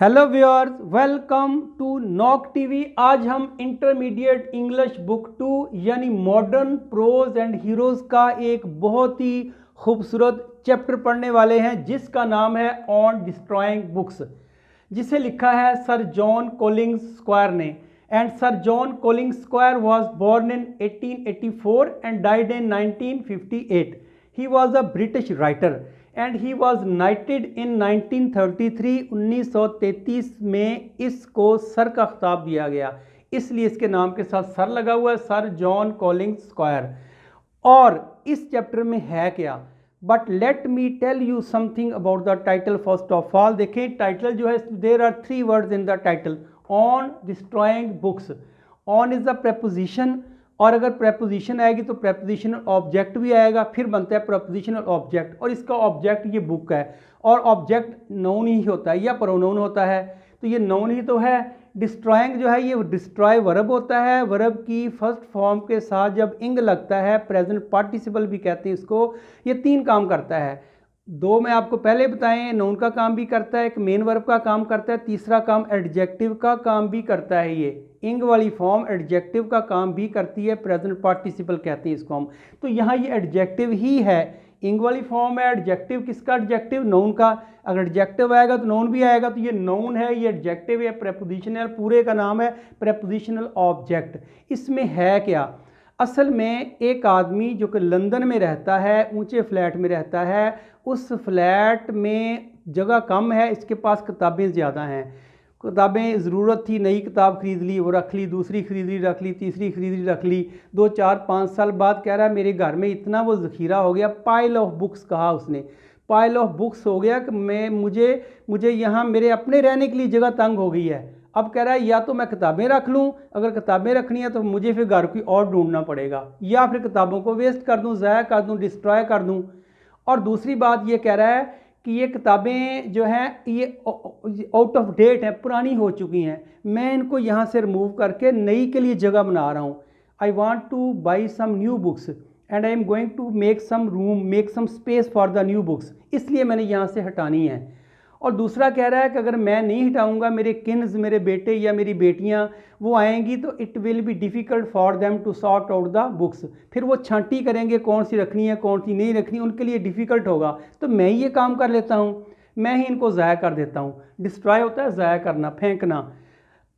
Hello viewers, welcome to Knock TV. आज हम intermediate English book 2 यानी मॉडर्न प्रोज एंड हीरोज़ का एक बहुत ही खूबसूरत चैप्टर पढ़ने वाले हैं जिसका नाम है ऑन डिस्ट्रॉइंग बुक्स, जिसे लिखा है सर जॉन कोलिंग्स स्क्वायर ने। And sir John Collings Squire was born in 1884 and died in 1958। He was a British writer and he was knighted in 1933। 1933 में इसको सर का खिताब दिया गया, इसलिए इसके नाम के साथ सर लगा हुआ है, सर जॉन कोलिंग्स स्क्वायर। और इस चैप्टर में है क्या, but let me tell you something about the title. First of all देखें टाइटल जो है, there are 3 words in the title, on destroying books. On is the preposition, और अगर प्रेपोजिशन आएगी तो प्रेपोजिशनल ऑब्जेक्ट भी आएगा, फिर बनता है प्रेपोजिशनल ऑब्जेक्ट, और इसका ऑब्जेक्ट ये बुक है। और ऑब्जेक्ट नाउन ही होता है या प्रोनाउन होता है, तो ये नाउन ही तो है। डिस्ट्रॉइंग जो है ये डिस्ट्रॉय वर्ब होता है। वर्ब की फर्स्ट फॉर्म के साथ जब इंग लगता है, प्रेजेंट पार्टिसिपल भी कहते हैं इसको, ये 3 काम करता है। 2 मैं आपको पहले बताएं, नाउन का काम भी करता है, एक मेन वर्ब का काम करता है, तीसरा काम एडजेक्टिव का काम भी करता है। ये इंग वाली फॉर्म एडजेक्टिव का काम भी करती है, प्रेजेंट पार्टिसिपल कहते हैं इसको हम। तो यहाँ ये एडजेक्टिव ही है, इंग वाली फॉर्म है। एडजेक्टिव किसका? एडजेक्टिव नाउन का। अगर एडजेक्टिव आएगा तो नाउन भी आएगा, तो ये नाउन है, ये एडजेक्टिव है, प्रेपोजिशनल पूरे का नाम है प्रेपोजिशनल ऑब्जेक्ट। इसमें है क्या, असल में एक आदमी जो कि लंदन में रहता है, ऊंचे फ्लैट में रहता है, उस फ्लैट में जगह कम है, इसके पास किताबें ज़्यादा हैं। किताबें ज़रूरत थी, नई किताब खरीद ली, वो रख ली, दूसरी खरीद ली रख ली, तीसरी खरीद ली रख ली। 2 4 5 साल बाद कह रहा है मेरे घर में इतना वो ज़ख़ीरा हो गया, पाइल ऑफ बुक्स कहा उसने, पाइल ऑफ बुक्स हो गया कि मुझे यहाँ मेरे अपने रहने के लिए जगह तंग हो गई है। अब कह रहा है या तो मैं किताबें रख लूँ, अगर किताबें रखनी है तो मुझे फिर घर कोई और ढूंढना पड़ेगा, या फिर किताबों को वेस्ट कर दूँ, ज़ाया कर दूँ, डिस्ट्रॉय कर दूँ। और दूसरी बात ये कह रहा है कि ये किताबें जो हैं ये आउट ऑफ डेट हैं, पुरानी हो चुकी हैं, मैं इनको यहाँ से रिमूव करके नई के लिए जगह बना रहा हूँ। I want to buy some new books and I am going to make some room, make some space for the new books, इसलिए मैंने यहाँ से हटानी है। और दूसरा कह रहा है कि अगर मैं नहीं हटाऊंगा, मेरे किन्स, मेरे बेटे या मेरी बेटियां वो आएंगी तो it will be difficult for them to sort out the books, फिर वो छांटी करेंगे कौन सी रखनी है कौन सी नहीं रखनी, उनके लिए डिफ़िकल्ट होगा। तो मैं ही ये काम कर लेता हूँ, मैं ही इनको ज़ाया कर देता हूँ। डिस्ट्रॉय होता है ज़ाया करना, फेंकना।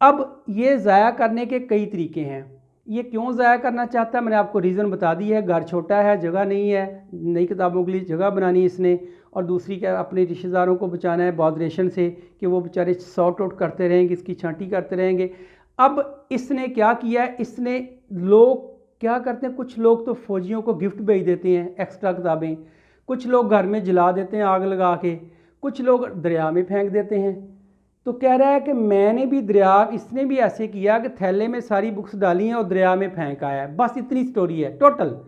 अब ये ज़ाया करने के कई तरीके हैं। ये क्यों ज़ाया करना चाहता है, मैंने आपको रीज़न बता दी है। घर छोटा है, जगह नहीं है, नई किताबों के लिए जगह बनानी है इसने, और दूसरी क्या, अपने रिश्तेदारों को बचाना है बॉदरेशन से कि वो बेचारे सॉर्ट आउट करते रहेंगे, इसकी छांटी करते रहेंगे। अब इसने क्या किया है, इसने, लोग क्या करते हैं, कुछ लोग तो फौजियों को गिफ्ट भेज देते हैं एक्स्ट्रा किताबें, कुछ लोग घर में जला देते हैं आग लगा के, कुछ लोग दरिया में फेंक देते हैं। तो कह रहा है कि मैंने भी दरिया, इसने भी ऐसे किया कि थैले में सारी बुक्स डाली हैं और दरिया में फेंक आया है। बस इतनी स्टोरी है टोटल।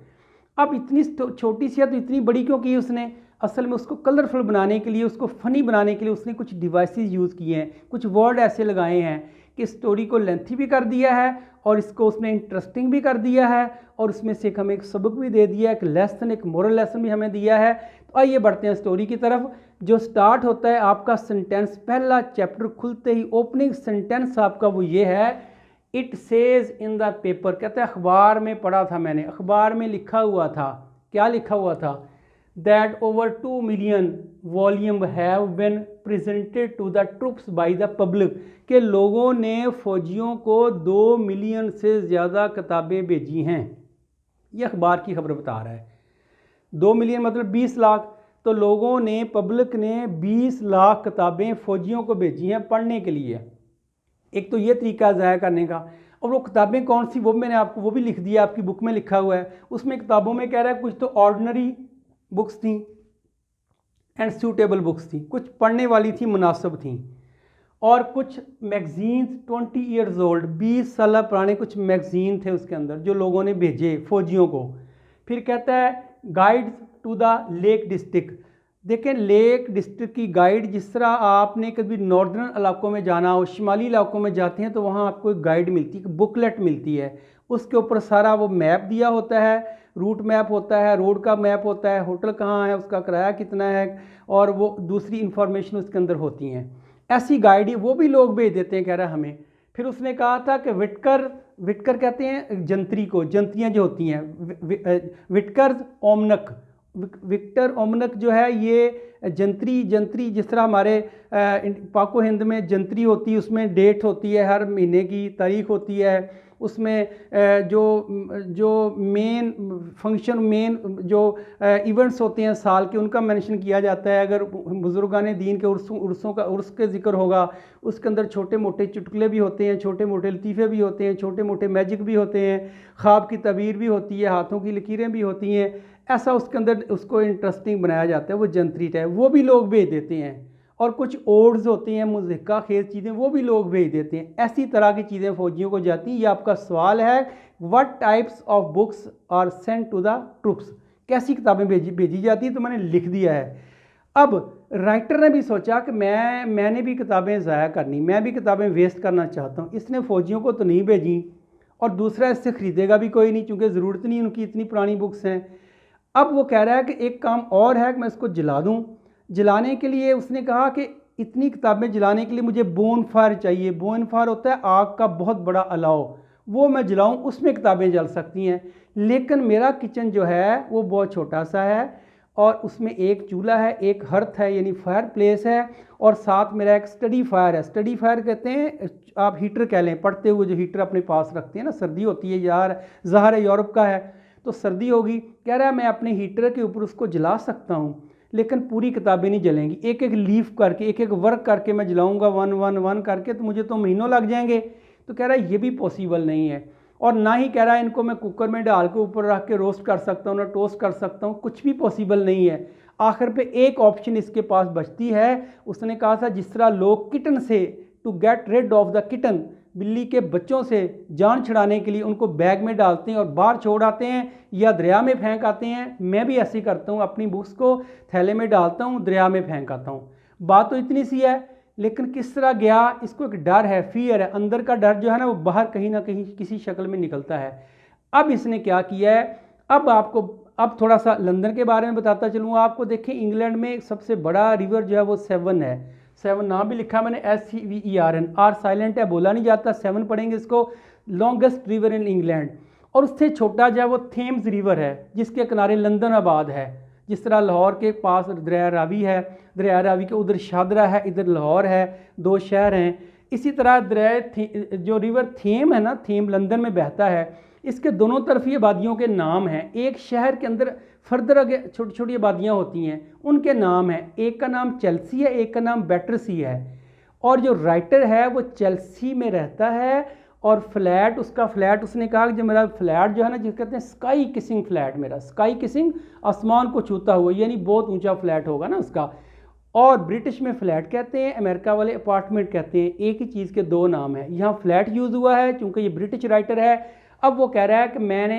अब इतनी छोटी सी है तो इतनी बड़ी क्यों की उसने? असल में उसको कलरफुल बनाने के लिए, उसको फ़नी बनाने के लिए उसने कुछ डिवाइसेस यूज़ किए हैं, कुछ वर्ड ऐसे लगाए हैं कि स्टोरी को लेंथी भी कर दिया है और इसको उसने इंटरेस्टिंग भी कर दिया है, और उसमें से हमें एक सबक भी दे दिया है, एक लेसन, एक मोरल लेसन भी हमें दिया है। तो आइए बढ़ते हैं स्टोरी की तरफ। जो स्टार्ट होता है आपका सेंटेंस, पहला चैप्टर खुलते ही ओपनिंग सेंटेंस आपका वो ये है, it says in the paper, कहता है अखबार में पढ़ा था मैंने, अखबार में लिखा हुआ था। क्या लिखा हुआ था? That over 2 million volume have been presented to the troops by the public, के लोगों ने फौजियों को 2 मिलियन से ज़्यादा किताबें भेजी हैं। ये अखबार की खबर बता रहा है। 2 मिलियन मतलब 20 लाख, तो लोगों ने, पब्लिक ने 20 लाख किताबें फौजियों को भेजी हैं पढ़ने के लिए। एक तो ये तरीका ज़ाया करने का। और वो किताबें कौन सी, वो मैंने आपको वो भी लिख दिया, आपकी बुक में लिखा हुआ है। उसमें किताबों में कह रहा है कुछ तो ऑर्डिनरी बुक्स थी एंड सूटेबल बुक्स थी, कुछ पढ़ने वाली थी, मुनासिब थी, और कुछ मैगजीन्स 20 ईयर्स ओल्ड, 20 साल पुराने कुछ मैगजीन थे उसके अंदर जो लोगों ने भेजे फौजियों को। फिर कहता है guides to the Lake District. देखें लेक डिस्ट्रिक्ट की गाइड, जिस तरह आपने कभी नॉर्दर्न इलाकों में जाना हो, शिमाली इलाकों में जाते हैं तो वहाँ आपको एक गाइड मिलती है, बुकलेट मिलती है, उसके ऊपर सारा वो मैप दिया होता है, रूट मैप होता है, रोड का मैप होता है, होटल कहाँ है, उसका किराया कितना है, और वो दूसरी इंफॉर्मेशन उसके अंदर होती हैं। ऐसी गाइड वो भी लोग भेज देते हैं, कह रहा है हमें। फिर उसने कहा था कि विटकर कहते हैं जंत्री को, जंत्रियाँ जो होती हैं, विटकर ओमनक, विक्टर ओमनक जो है ये जंत्री जिस तरह हमारे पाको हिंद में जंत्री होती है, उसमें डेट होती है, हर महीने की तारीख होती है, उसमें जो मेन फंक्शन, मेन जो इवेंट्स होते हैं साल के, उनका मेंशन किया जाता है। अगर बुजुर्गान दीन के उर्सों का उर्स के जिक्र होगा, उसके अंदर छोटे मोटे चुटकुले भी होते हैं, छोटे मोटे लतीफ़े भी होते हैं, छोटे मोटे मैजिक भी होते हैं, ख्वाब की तबीर भी होती है, हाथों की लकीरें भी होती हैं। ऐसा उसके अंदर उसको इंटरेस्टिंग बनाया जाता है, वो जंत्री टाइप, वो भी लोग भेज देते हैं। और कुछ ओड्स होते हैं, मुज़िक्का खेज चीज़ें, वो भी लोग भेज देते हैं। ऐसी तरह की चीज़ें फ़ौजियों को जाती हैं। ये आपका सवाल है, what types of books are sent to the troops, कैसी किताबें भेजी जाती हैं, तो मैंने लिख दिया है। अब राइटर ने भी सोचा कि मैंने भी किताबें ज़ाया करनी, मैं भी किताबें वेस्ट करना चाहता हूँ। इसने फ़ौजियों को तो नहीं भेजी, और दूसरा इससे ख़रीदेगा भी कोई नहीं, चूँकि ज़रूरत नहीं उनकी, इतनी पुरानी बुक्स हैं। अब वो कह रहा है कि एक काम और है कि मैं इसको जला दूं। जलाने के लिए उसने कहा कि इतनी किताबें जलाने के लिए मुझे बोन फायर चाहिए। बोन फायर होता है आग का बहुत बड़ा अलाव, वो मैं जलाऊं, उसमें किताबें जल सकती हैं। लेकिन मेरा किचन जो है वो बहुत छोटा सा है, और उसमें एक चूल्हा है, एक हर्थ है यानी फायर प्लेस है, और साथ मेरा एक स्टडी फायर है। स्टडी फायर कहते हैं, आप हीटर कह लें, पढ़ते हुए जो हीटर अपने पास रखते हैं ना, सर्दी होती है यार, ज़ाहिर है यूरोप का है तो सर्दी होगी। कह रहा है मैं अपने हीटर के ऊपर उसको जला सकता हूँ, लेकिन पूरी किताबें नहीं जलेंगी, एक एक लीफ करके, एक एक वर्क करके मैं जलाऊंगा, वन करके, तो मुझे तो महीनों लग जाएंगे। तो कह रहा है ये भी पॉसिबल नहीं है। और ना ही कह रहा है इनको मैं कुकर में डाल के ऊपर रख के रोस्ट कर सकता हूँ, ना टोस्ट कर सकता हूँ, कुछ भी पॉसिबल नहीं है। आखिर पे एक ऑप्शन इसके पास बचती है। उसने कहा था जिस तरह लोग किटन से, to get rid of the kitten, बिल्ली के बच्चों से जान छुड़ाने के लिए उनको बैग में डालते हैं और बाहर छोड़ आते हैं या दरिया में फेंक आते हैं, मैं भी ऐसे ही करता हूँ, अपनी बुक्स को थैले में डालता हूँ, दरिया में फेंक आता हूँ। बात तो इतनी सी है, लेकिन किस तरह गया, इसको एक डर है, फियर है, अंदर का डर जो है ना, वो बाहर कहीं ना कहीं किसी शक्ल में निकलता है। अब इसने क्या किया है, अब थोड़ा सा लंदन के बारे में बताता चलूँ आपको। देखिए इंग्लैंड में सबसे बड़ा रिवर जो है वो सेवन है। सेवन नाम भी लिखा मैंने, SEVERN, आर साइलेंट है, बोला नहीं जाता, सेवन पढ़ेंगे इसको। Longest river in England. और उससे छोटा जो है वो थेम्स रिवर है, जिसके किनारे लंदन आबाद है। जिस तरह लाहौर के पास दरिया रावी है, दरिया रावी के उधर शादरा है, इधर लाहौर है, दो शहर हैं। इसी तरह दरिया जो रिवर थेम है ना, थेम लंदन में बहता है, इसके दोनों तरफ ये आबादियों के नाम हैं। एक शहर के अंदर फर्दर आगे छोटी छोटी आबादियाँ होती हैं, उनके नाम हैं। एक का नाम चेल्सी है, एक का नाम बैटरसी है। और जो राइटर है वो चेल्सी में रहता है। और फ्लैट, उसका फ्लैट, उसने कहा कि जो मेरा फ्लैट जो है ना, जिसे कहते हैं स्काई किसिंग फ्लैट, मेरा स्काई किसिंग, आसमान को छूता हुआ, यानी बहुत ऊंचा फ्लैट होगा ना उसका। और ब्रिटिश में फ्लैट कहते हैं, अमेरिका वाले अपार्टमेंट कहते हैं। एक ही चीज़ के दो नाम हैं। यहाँ फ्लैट यूज़ हुआ है क्योंकि ये ब्रिटिश राइटर है। अब वो कह रहा है कि मैंने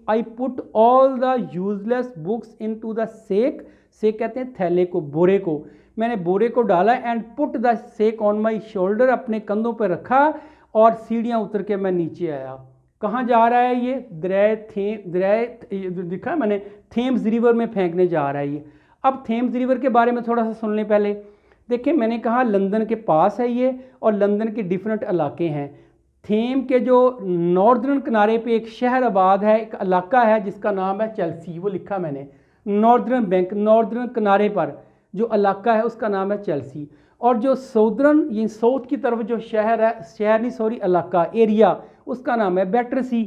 I put all the useless books in to the sack कहते हैं थैले को, बोरे को, मैंने बोरे को डाला, and put the sake on my shoulder, अपने कंधों पर रखा, और सीढ़ियाँ उतर के मैं नीचे आया। कहाँ जा रहा है ये, दरिया दिखा है मैंने, थेम्स रिवर में फेंकने जा रहा है ये। अब थेम्स रिवर के बारे में थोड़ा सा सुन लें पहले। देखिए मैंने कहा लंदन के पास है ये, और लंदन के डिफरेंट इलाके हैं। थेम के जो नॉर्दर्न किनारे पे एक शहर आबाद है, एक इलाका है जिसका नाम है चेल्सी, वो लिखा मैंने। नॉर्दर्न बैंक, नॉर्दर्न किनारे पर जो इलाका है उसका नाम है चेल्सी। और जो साउदर्न, ये साउथ की तरफ जो शहर है, शहर नहीं सॉरी इलाका, एरिया, उसका नाम है बैटरसी।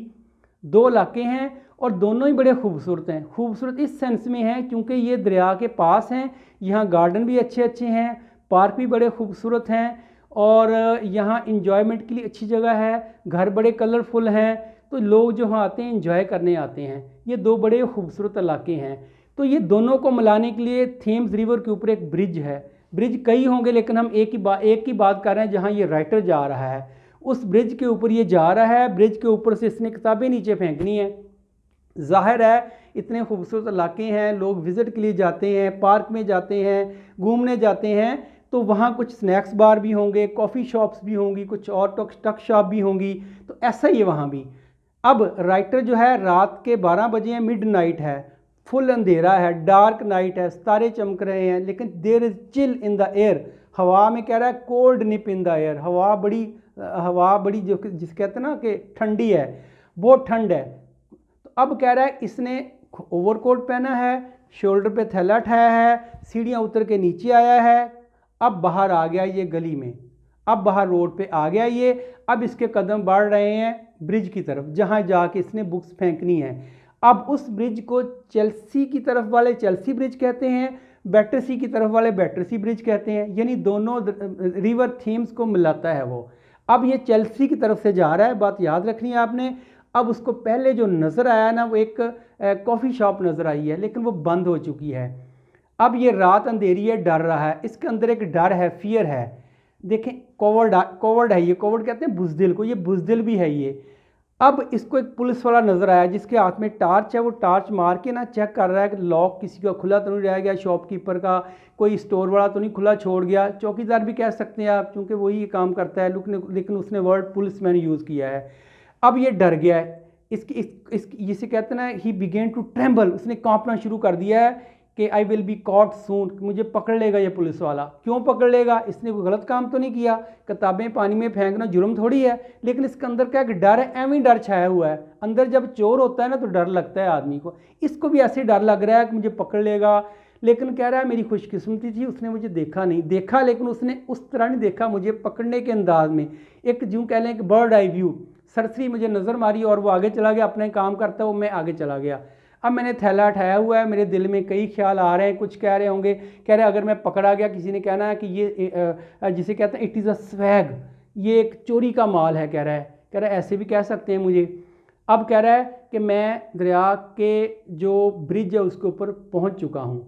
दो इलाके हैं और दोनों ही बड़े खूबसूरत हैं। खूबसूरत इस सेंस में है क्योंकि ये दरिया के पास हैं, यहाँ गार्डन भी अच्छे अच्छे हैं, पार्क भी बड़े खूबसूरत हैं, और यहाँ इंजॉयमेंट के लिए अच्छी जगह है, घर बड़े कलरफुल हैं, तो लोग जो यहाँ आते हैं इंजॉय करने आते हैं। ये दो बड़े खूबसूरत इलाके हैं। तो ये दोनों को मिलाने के लिए थेम्स रिवर के ऊपर एक ब्रिज है। ब्रिज कई होंगे लेकिन हम एक की बात कर रहे हैं जहाँ ये राइटर जा रहा है, उस ब्रिज के ऊपर ये जा रहा है। ब्रिज के ऊपर से इसने किताबें नीचे फेंकनी है। जाहिर है इतने खूबसूरत इलाके हैं, लोग विज़िट के लिए जाते हैं, पार्क में जाते हैं, घूमने जाते हैं, तो वहाँ कुछ स्नैक्स बार भी होंगे, कॉफ़ी शॉप्स भी होंगी, कुछ और टक शॉप भी होंगी, तो ऐसा ही है वहाँ भी। अब राइटर जो है, रात के 12 बजे हैं, मिडनाइट है, फुल अंधेरा है, डार्क नाइट है, तारे चमक रहे हैं, लेकिन there is chill in the air, हवा में कह रहा है cold nip in the air, हवा बड़ी जो जिस कहते हैं ना कि ठंडी है, बहुत ठंड है। तो अब कह रहा है इसने ओवरकोट पहना है, शोल्डर पे थैला उठाया है, सीढ़ियाँ उतर के नीचे आया है, अब बाहर आ गया ये गली में, अब बाहर रोड पे आ गया ये। अब इसके कदम बढ़ रहे हैं ब्रिज की तरफ, जहाँ जाके इसने बुक्स फेंकनी है। अब उस ब्रिज को चेल्सी की तरफ वाले चेल्सी ब्रिज कहते हैं, बैटरसी की तरफ वाले बैटरसी ब्रिज कहते हैं, यानी दोनों रिवर थीम्स को मिलाता है वो। अब ये चेल्सी की तरफ से जा रहा है, बात याद रखनी है आपने। अब उसको पहले जो नज़र आया ना वो एक कॉफ़ी शॉप नज़र आई है, लेकिन वो बंद हो चुकी है। अब ये रात अंधेरी है, डर रहा है, इसके अंदर एक डर है, फियर है। देखें कोवर्ड है ये, कोवर्ड कहते हैं बुज़दिल को, ये बुज़दिल भी है ये। अब इसको एक पुलिस वाला नज़र आया जिसके हाथ में टार्च है, वो टार्च मार के ना चेक कर रहा है कि लॉक किसी का खुला तो नहीं रह गया, शॉपकीपर का, कोई स्टोर वाला तो नहीं खुला छोड़ गया, चौकीदार भी कह सकते हैं आप क्योंकि वही काम करता है, लेकिन उसने वर्ड पुलिस मैन यूज़ किया है। अब ये डर गया है, जिसे कहते हैं ना ही बिगेन टू ट्रेम्बल, उसने कांपना शुरू कर दिया है कि आई विल बी कॉट सून, मुझे पकड़ लेगा ये पुलिस वाला। क्यों पकड़ लेगा? इसने कोई गलत काम तो नहीं किया, किताबें पानी में फेंकना जुर्म थोड़ी है, लेकिन इसके अंदर क्या कि डर है, एवं डर छाया हुआ है अंदर। जब चोर होता है ना तो डर लगता है आदमी को, इसको भी ऐसे डर लग रहा है कि मुझे पकड़ लेगा। लेकिन कह रहा है मेरी खुशकिस्मती थी, उसने मुझे देखा नहीं, देखा लेकिन उसने उस तरह नहीं देखा मुझे पकड़ने के अंदाज में, एक यूँ कह लें कि बर्ड आई व्यू, सरसरी मुझे नज़र मारी और वो आगे चला गया, अपने काम करता वो मैं आगे चला गया। अब मैंने थैला उठाया हुआ है, मेरे दिल में कई ख्याल आ रहे हैं, कुछ कह रहे होंगे, कह रहे अगर मैं पकड़ा गया, किसी ने कहना है कि ये जिसे कहते हैं इट इज़ अ स्वैग, ये एक चोरी का माल है, कह रहा है ऐसे भी कह सकते हैं मुझे। अब कह रहा है कि मैं दरिया के जो ब्रिज है उसके ऊपर पहुंच चुका हूं,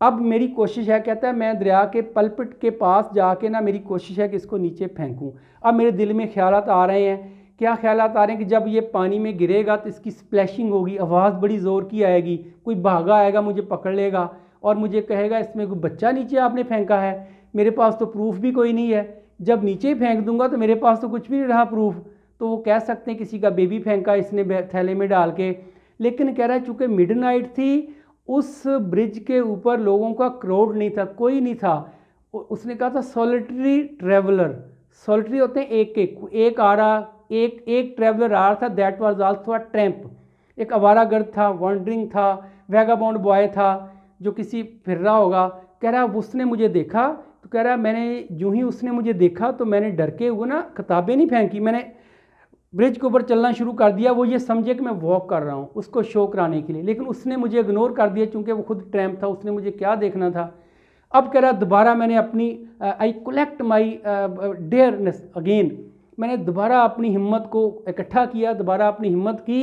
अब मेरी कोशिश है, कहता है मैं दरिया के पलपिट के पास जाके ना मेरी कोशिश है कि इसको नीचे फेंकूं। अब मेरे दिल में ख्यालात आ रहे हैं, क्या ख्यालात आ रहे हैं कि जब ये पानी में गिरेगा तो इसकी स्प्लैशिंग होगी, आवाज़ बड़ी ज़ोर की आएगी, कोई भागा आएगा मुझे पकड़ लेगा और मुझे कहेगा इसमें कोई बच्चा नीचे आपने फेंका है, मेरे पास तो प्रूफ भी कोई नहीं है, जब नीचे ही फेंक दूंगा तो मेरे पास तो कुछ भी नहीं रहा प्रूफ, तो वो कह सकते हैं किसी का बेबी फेंका इसने थैले में डाल के। लेकिन कह रहा है चूँकि मिडनाइट थी, उस ब्रिज के ऊपर लोगों का क्राउड नहीं था, कोई नहीं था। उसने कहा था सॉलिटरी ट्रैवलर, सॉलिटरी होते हैं एक आ रहा, एक ट्रैवलर आ रहा था, that was also a tramp, एक आवारागर्द था, वॉन्डरिंग था, वैगाबॉन्ड बॉय था जो किसी फिर रहा होगा। कह रहा है उसने मुझे देखा, तो कह रहा है मैंने यूं ही उसने मुझे देखा तो मैंने डर के हुए ना किताबें नहीं फेंकी, मैंने ब्रिज के ऊपर चलना शुरू कर दिया। वो ये समझे कि मैं वॉक कर रहा हूँ उसको शो कराने के लिए, लेकिन उसने मुझे इग्नोर कर दिया क्योंकि वो खुद ट्रैम्प था, उसने मुझे क्या देखना था। अब कह रहा दोबारा मैंने अपनी I collect my dearness again, मैंने दोबारा अपनी हिम्मत को इकट्ठा किया, दोबारा अपनी हिम्मत की,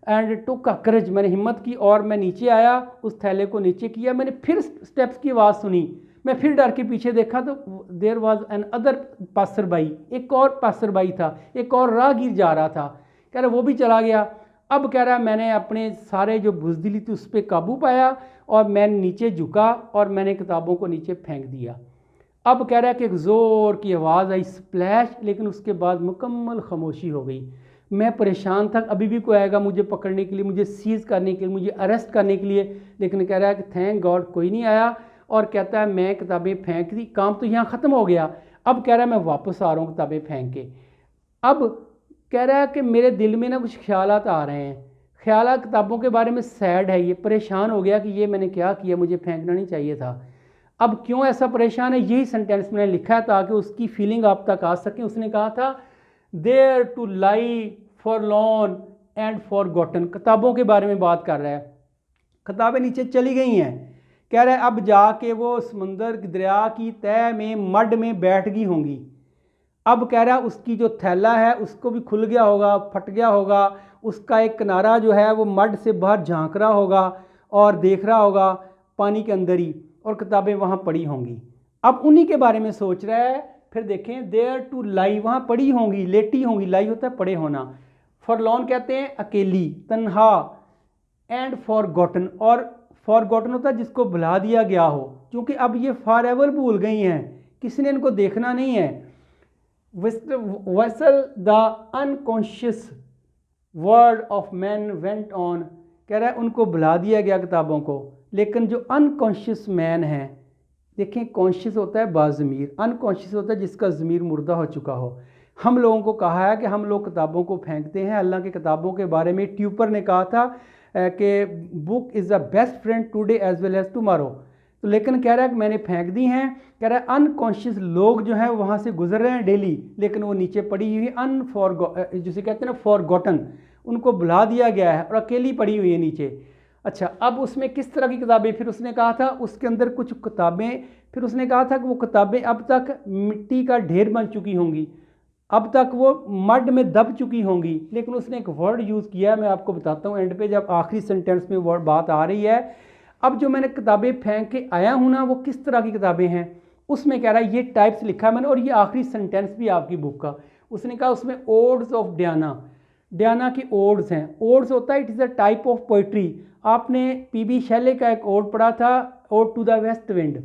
एंड टुक करेज, मैंने हिम्मत की और मैं नीचे आया, उस थैले को नीचे किया, मैंने फिर स्टेप्स की आवाज़ सुनी, मैं फिर डर के पीछे देखा तो there was another passer by, एक और पासर बाई था, एक और राहगीर जा रहा था। कह रहा वो भी चला गया। अब कह रहा मैंने अपने सारे जो बुज़दिली थी उस पर काबू पाया और मैं नीचे झुका और मैंने किताबों को नीचे फेंक दिया। अब कह रहा है कि एक ज़ोर की आवाज़ आई, स्प्लैश, लेकिन उसके बाद मुकम्मल खामोशी हो गई। मैं परेशान था, अभी भी कोई आएगा मुझे पकड़ने के लिए, मुझे सीज़ करने के लिए, मुझे अरेस्ट करने के लिए, लेकिन कह रहा है कि थैंक गॉड कोई नहीं आया। और कहता है मैं किताबें फेंक दी, काम तो यहाँ ख़त्म हो गया। अब कह रहा है मैं वापस आ रहा हूँ किताबें फेंक के। अब कह रहा है कि मेरे दिल में ना कुछ ख्यालात आ रहे हैं, ख्यालात किताबों के बारे में सैड है, ये परेशान हो गया कि ये मैंने क्या किया, मुझे फेंकना नहीं चाहिए था। अब क्यों ऐसा परेशान है, यही सेंटेंस मैंने लिखा है ताकि उसकी फीलिंग आप तक आ सके। उसने कहा था there to lie forlorn and forgotten, किताबों के बारे में बात कर रहा है। किताबें नीचे चली गई हैं, कह रहा है अब जाके वो समुंदर दरिया की तह में मड में बैठ गई होंगी। अब कह रहा है उसकी जो थैला है उसको भी खुल गया होगा, फट गया होगा, उसका एक किनारा जो है वो मड से बाहर झांक रहा होगा और देख रहा होगा पानी के अंदर ही, और किताबें वहाँ पड़ी होंगी। अब उन्हीं के बारे में सोच रहा है। फिर देखें देयर टू लाई, वहाँ पड़ी होंगी, लेटी होंगी, लाई होता है पड़े होना, फॉरलॉन कहते हैं अकेली, तन्हा, एंड फॉरगॉटन, और फॉरगॉटन होता है जिसको भुला दिया गया हो, क्योंकि अब ये फॉरएवर भूल गई हैं, किसी ने इनको देखना नहीं है। Vessel the unconscious world of man went on कह रहा है उनको भुला दिया गया किताबों को, लेकिन जो अनकॉन्शियस मैन है, देखें कॉन्शियस होता है बाज़मीर, अनकॉन्शियस होता है जिसका ज़मीर मुर्दा हो चुका हो। हम लोगों को कहा है कि हम लोग किताबों को फेंकते हैं। अल्लाह की किताबों के बारे में ट्यूपर ने कहा था कि book is the best friend today as well as tomorrow. तो लेकिन कह रहा है कि मैंने फेंक दी हैं। कह रहा है अनकॉन्शियस लोग जो हैं वहाँ से गुजर रहे हैं डेली, लेकिन वो नीचे पड़ी हुई जिसे कहते हैं ना फॉरगॉटन, उनको भुला दिया गया है और अकेली पड़ी हुई है नीचे। अच्छा, अब उसमें किस तरह की किताबें, फिर उसने कहा था उसके अंदर कुछ किताबें, फिर उसने कहा था कि वो किताबें अब तक मिट्टी का ढेर बन चुकी होंगी, अब तक वो मड में दब चुकी होंगी। लेकिन उसने एक वर्ड यूज़ किया है, मैं आपको बताता हूँ एंड पे, जब आखिरी सेंटेंस में वर्ड बात आ रही है। अब जो मैंने किताबें फेंक के आया हूँ ना, वो किस तरह की किताबें हैं, उसमें कह रहा है ये टाइप्स लिखा है मैंने, और ये आखिरी सेंटेंस भी आपकी बुक का। उसने कहा उसमें ओड्स ऑफ डियाना, डियाना की ओड्स हैं। ओड्स होता है it is a type of poetry. आपने पीबी शैले का एक ओड पढ़ा था, ode to the west wind,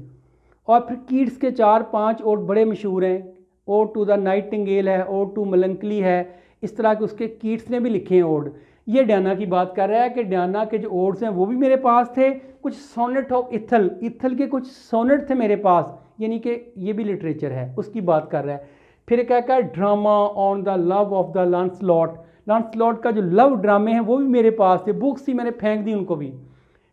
और फिर कीट्स के 4-5 ओड बड़े मशहूर हैं। ओड टू द नाइटिंगेल है, ओड टू मलंकली है, इस तरह के उसके कीट्स ने भी लिखे हैं ओड। ये डियाना की बात कर रहा है कि डियाना के जो ओड्स हैं वो भी मेरे पास थे। कुछ सोनेट ऑफ इथल, इथल के कुछ सोनेट थे मेरे पास, यानी कि ये भी लिटरेचर है, उसकी बात कर रहा है। फिर क्या कहा, drama on the love of the Lancelot, Lancelot का जो लव ड्रामे हैं वो भी मेरे पास थे, बुक्स ही मैंने फेंक दी उनको भी।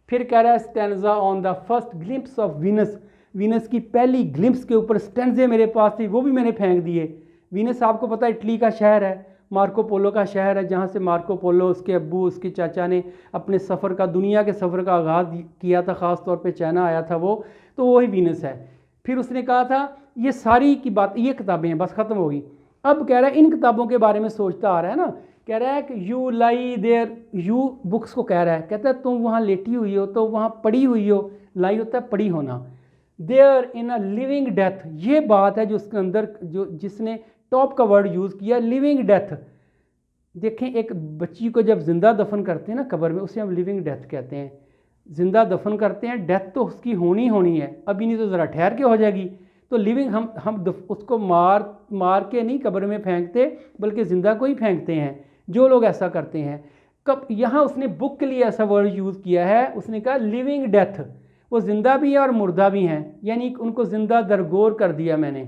फिर कह रहा है stanza on the first glimpse of Venus, Venus की पहली ग्लिम्प्स के ऊपर स्टैंजे मेरे पास थे, वो भी मैंने फेंक दिए। वीनस आपको पता है इटली का शहर है, मार्को पोलो का शहर है, जहाँ से मार्को पोलो, उसके अब्बू, उसके चाचा ने अपने सफ़र का, दुनिया के सफ़र का आगाज़ किया था, ख़ास तौर पे चाइना आया था वो, तो वही वीनस है। फिर उसने कहा था ये सारी की बात, ये किताबें हैं, बस ख़त्म होगी। अब कह रहा है इन किताबों के बारे में सोचता आ रहा है ना, कह रहा है कि you lie there, you books को कह रहा है, कहता है तुम वहाँ लेटी हुई हो, तो वहाँ पड़ी हुई हो, लाई होता है पड़ी होना, there in a living death, ये बात है जो उसके अंदर, जो जिसने टॉप का वर्ड यूज़ किया लिविंग डेथ। देखें एक बच्ची को जब जिंदा दफन करते हैं ना कब्र में, उसे हम लिविंग डेथ कहते हैं। जिंदा दफन करते हैं, डेथ तो उसकी होनी है, अभी नहीं तो ज़रा ठहर के हो जाएगी। तो लिविंग हम उसको मार के नहीं कब्र में फेंकते, बल्कि ज़िंदा को ही फेंकते हैं, जो लोग ऐसा करते हैं। कब यहाँ उसने बुक के लिए ऐसा वर्ड यूज़ किया है, उसने कहा लिविंग डेथ, वो ज़िंदा भी है और मुर्दा भी हैं, यानी उनको ज़िंदा दरगोर कर दिया मैंने।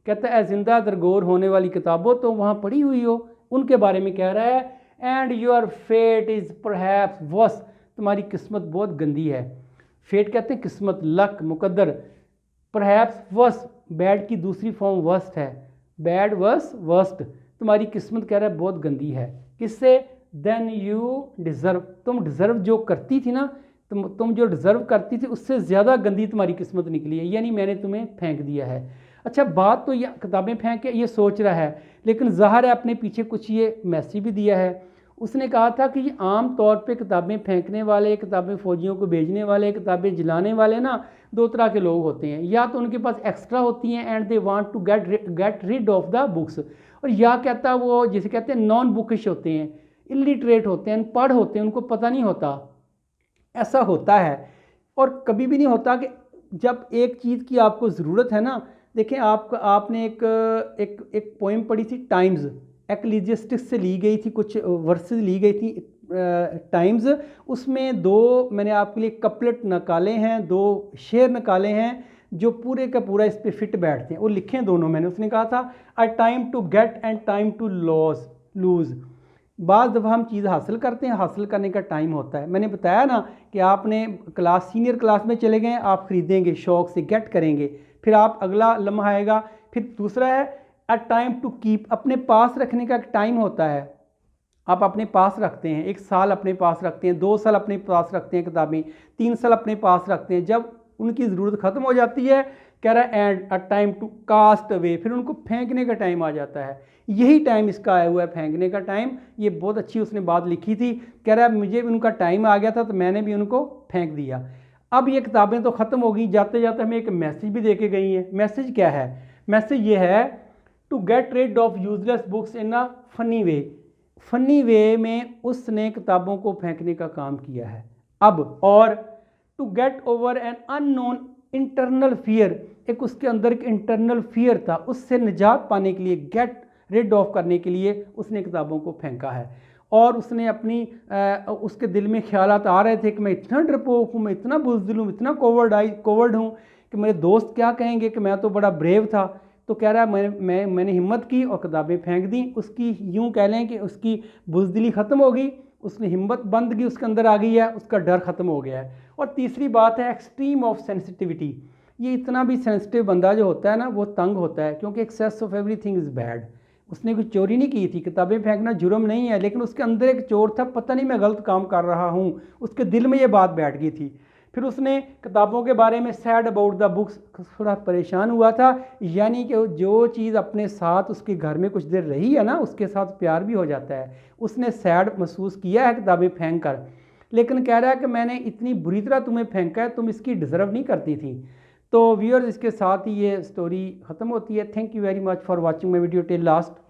कहता है ज़िंदा दरगोर होने वाली किताबों तो वहाँ पढ़ी हुई हो, उनके बारे में कह रहा है। And your fate is perhaps worse, तुम्हारी किस्मत बहुत गंदी है। फेट कहते हैं किस्मत, लक, मुकद्दर। परहैप्स वर्स, बैड की दूसरी फॉर्म वर्स्ट है, बैड वर्स वर्स्ट, तुम्हारी किस्मत कह रहा है बहुत गंदी है। किससे? देन यू डिज़र्व, तुम डिज़र्व जो करती थी ना, तुम जो डिज़र्व करती थी उससे ज़्यादा गंदी तुम्हारी किस्मत निकली है, यानी मैंने तुम्हें फेंक दिया है। अच्छा, बात तो ये किताबें फेंक के ये सोच रहा है, लेकिन ज़ाहिर है अपने पीछे कुछ ये मैसेज भी दिया है। उसने कहा था कि ये आम तौर पे किताबें फेंकने वाले, किताबें फ़ौजियों को भेजने वाले, किताबें जलाने वाले ना, दो तरह के लोग होते हैं। या तो उनके पास एक्स्ट्रा होती हैं and they want to get rid of the books, और या कहता वो जिसे कहते हैं नॉन बुकिश होते हैं, इलिटरेट होते हैं, अनपढ़ होते हैं, उनको पता नहीं होता। ऐसा होता है, और कभी भी नहीं होता कि जब एक चीज़ की आपको ज़रूरत है ना। देखें आपने एक पोइम पढ़ी थी टाइम्स, एक्लीजिस्टिक्स से ली गई थी, कुछ वर्सेस ली गई थी टाइम्स। उसमें दो मैंने आपके लिए कपलेट निकाले हैं, दो शेर निकाले हैं जो पूरे का पूरा इस पर फिट बैठते हैं, वो लिखे हैं दोनों मैंने। उसने कहा था a time to get and time to lose. बाज़ दफ़ा हम चीज़ हासिल करते हैं, हासिल करने का टाइम होता है। मैंने बताया ना कि आपने सीनियर क्लास में चले गए, आप ख़रीदेंगे, शौक़ से गेट करेंगे, फिर आप अगला लम्हा आएगा। फिर दूसरा है अ टाइम टू कीप, अपने पास रखने का एक टाइम होता है। आप अपने पास रखते हैं, 1 साल अपने पास रखते हैं, 2 साल अपने पास रखते हैं किताबें, 3 साल अपने पास रखते हैं। जब उनकी ज़रूरत ख़त्म हो जाती है, कह रहा है and a time to cast away, फिर उनको फेंकने का टाइम आ जाता है। यही टाइम इसका आया हुआ है, फेंकने का टाइम। ये बहुत अच्छी उसने बात लिखी थी, कह रहा है मुझे भी उनका टाइम आ गया था तो मैंने भी उनको फेंक दिया। अब ये किताबें तो ख़त्म हो गई, जाते जाते हमें एक मैसेज भी दे के गई है। मैसेज क्या है? मैसेज ये है to get rid of useless books in a funny way. Funny way में उसने किताबों को फेंकने का काम किया है। अब और to get over an unknown internal fear, एक उसके अंदर एक इंटरनल फियर था, उससे निजात पाने के लिए, गेट रिड ऑफ करने के लिए उसने किताबों को फेंका है। और उसने अपनी उसके दिल में ख्यालात आ रहे थे कि मैं इतना डरपोक हूँ, मैं इतना बुज़दिल हूँ, इतना कोवर्ड हूँ कि मेरे दोस्त क्या कहेंगे कि मैं तो बड़ा ब्रेव था। तो कह रहा है मैंने हिम्मत की और किताबें फेंक दी। उसकी यूँ कह लें कि उसकी बुज़दिली ख़त्म हो गई, उसने हिम्मत बंदगी उसके अंदर आ गई है, उसका डर ख़त्म हो गया है। और तीसरी बात है एक्सट्रीम ऑफ सेंसिटिविटी। ये इतना भी सेंसिटिव बंदा जो होता है ना वो तंग होता है, क्योंकि excess of everything is bad. उसने कुछ चोरी नहीं की थी, किताबें फेंकना जुर्म नहीं है, लेकिन उसके अंदर एक चोर था, पता नहीं मैं गलत काम कर रहा हूँ, उसके दिल में ये बात बैठ गई थी। फिर उसने किताबों के बारे में सैड अबाउट द बुक्स, थोड़ा परेशान हुआ था, यानी कि जो चीज़ अपने साथ उसके घर में कुछ देर रही है ना उसके साथ प्यार भी हो जाता है। उसने सैड महसूस किया है किताबें फेंक कर, लेकिन कह रहा है कि मैंने इतनी बुरी तरह तुम्हें फेंका है, तुम इसकी डिज़र्व नहीं करती थी। तो व्यूअर्स, इसके साथ ही ये स्टोरी ख़त्म होती है। Thank you very much for watching my video till last.